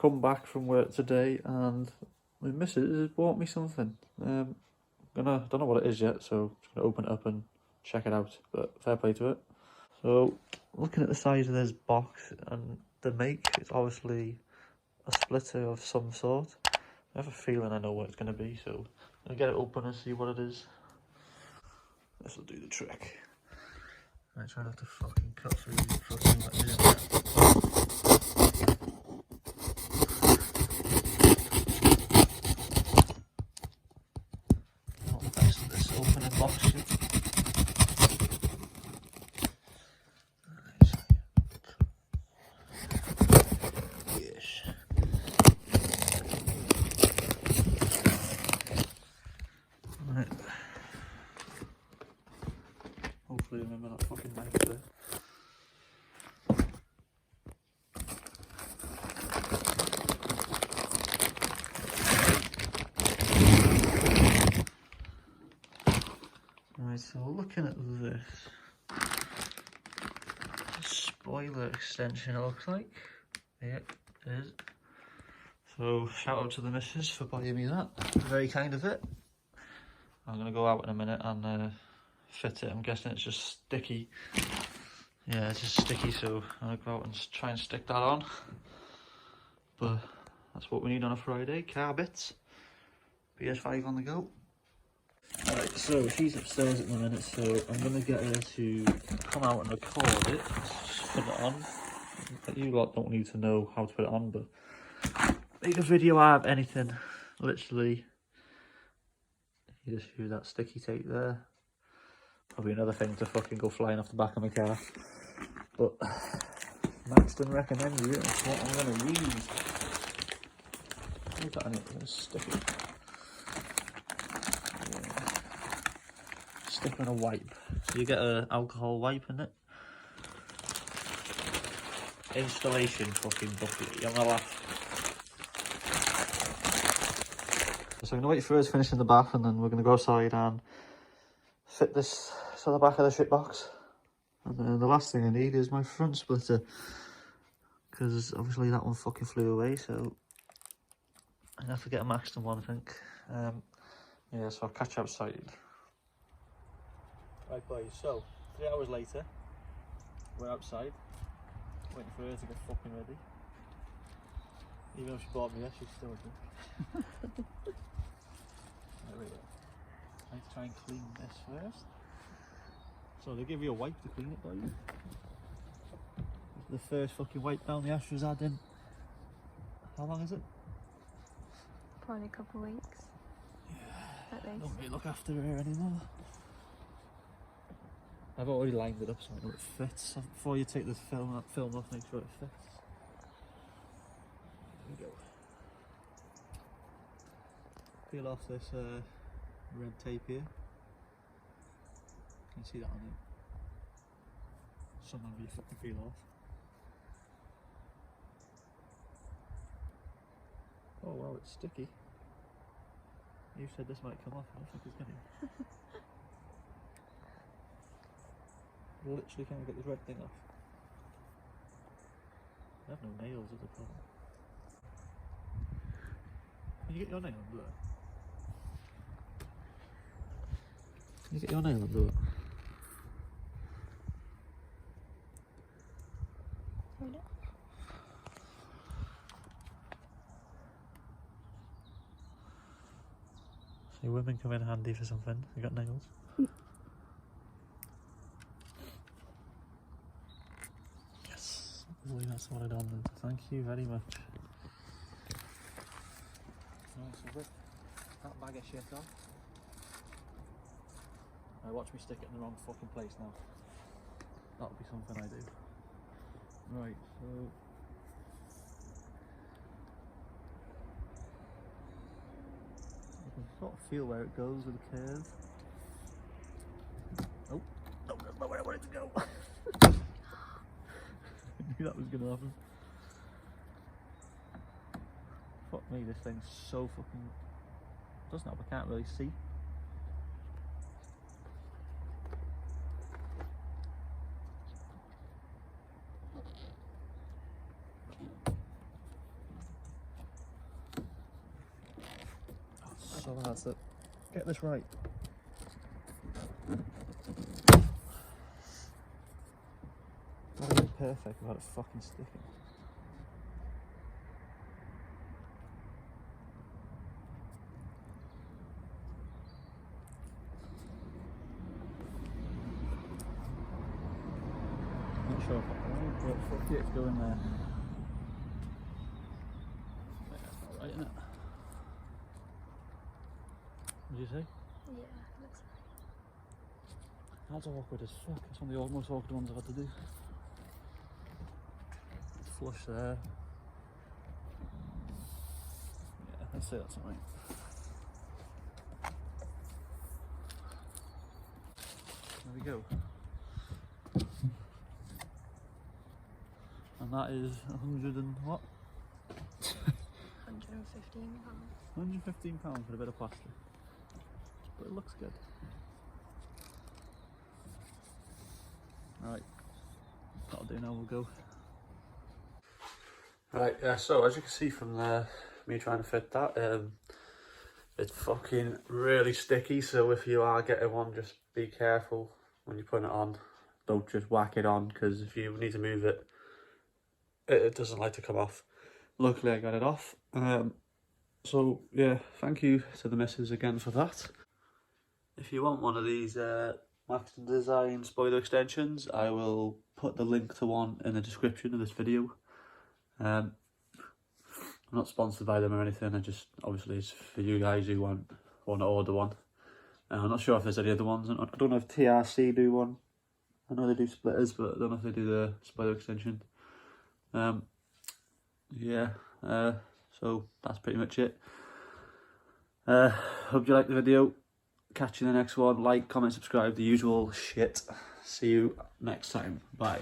come back from work today and my missus has bought me something. I don't know what it is yet, so I'm just gonna open it up and check it out, but fair play to it. So looking at the size of this box and the make, it's obviously a splitter of some sort. I have a feeling I know what it's going to be, so I'm going to get it open and see what it is. This will do the trick. I try not to fucking cut through the fucking not the best of this opening box shit. Yes. Right. Hopefully remember that fucking knife there. Right, so looking at this, spoiler extension it looks like. Yep, it is. So shout out to the missus for buying me that. Very kind of it. I'm going to go out in a minute and fit it. I'm guessing it's just sticky. Yeah, it's just sticky, so I'm going to go out and try and stick that on. But that's what we need on a Friday. Car bits. PS5 on the go. Alright, so she's upstairs at the minute, so I'm going to get her to come out and record it. Just put it on. You lot don't need to know how to put it on, but make a video out of anything. Literally. You just use that sticky tape there. Probably another thing to fucking go flying off the back of my car. But Maxton recommends it. That's what I'm going to use. Look at it. I'm going to stick it. Yeah. Stick on a wipe. So you get an alcohol wipe in it. Installation fucking bucket. You're gonna laugh. So I'm going to wait for her to finish in the bath and then we're going to go outside and fit this to the back of the shit box. And then the last thing I need is my front splitter. Because obviously that one fucking flew away, so I'm going to have to get a Maxton one, I think. Yeah, so I'll catch you outside. Right boys, so 3 hours later, we're outside, waiting for her to get fucking ready. Even though she bought me, she's still a drink. There we go. I need to try and clean this first. So they give you a wipe to clean it, boys. The first fucking wipe down the Astra's had in. How long is it? Probably a couple of weeks. Yeah. I don't really look after her anymore. I've already lined it up so I know it fits. So before you take the film off, make sure it fits. There we go. Peel off this red tape here. You can see that on it. Some of you fucking peel off. Oh wow, it's sticky. You said this might come off, I don't think it's gonna. Literally can't get this red thing off. I have no nails at the problem. Can you get your nail under it? Can you get your nail under it? Hold it. See, women come in handy for something. You got nails? Yes. Hopefully that's what I done. Thank you very much. Right, so rip that bag of shit off. Now watch me stick it in the wrong fucking place now. That'll be something I do. Right, so you can sort of feel where it goes with the curve. Oh, no, that's not where I wanted to go. I knew that was gonna happen. Fuck me, this thing's so fucking doesn't help, I can't really see. so hard to get this right. That would be perfect without it fucking sticking. Not sure if I can, but fuck it, go in there. Yeah, that's not right, isn't it? What did you say? Yeah, looks That's awkward as fuck. It's one of the most awkward ones I've had to do. Flush there. Yeah, let's say that's alright. There we go. And that is 100 and what? £115. £115 for a bit of plaster. But it looks good. Right, that'll do now, we'll go. Right, yeah, so as you can see from there, me trying to fit that, it's fucking really sticky, so if you are getting one, just be careful when you put it on. Don't just whack it on, because if you need to move it, it doesn't like to come off. Luckily I got it off. So yeah, thank you to the missus again for that. If you want one of these Maxton Design spoiler extensions, I will put the link to one in the description of this video. I'm not sponsored by them or anything, I just, obviously it's for you guys who want to order one. I'm not sure if there's any other ones. I don't know if TRC do one. I know they do splitters, but I don't know if they do the spoiler extension. Yeah, so that's pretty much it. Hope you liked the video. Catch you in the next one. Like, comment, subscribe, the usual shit. See you next time. Bye.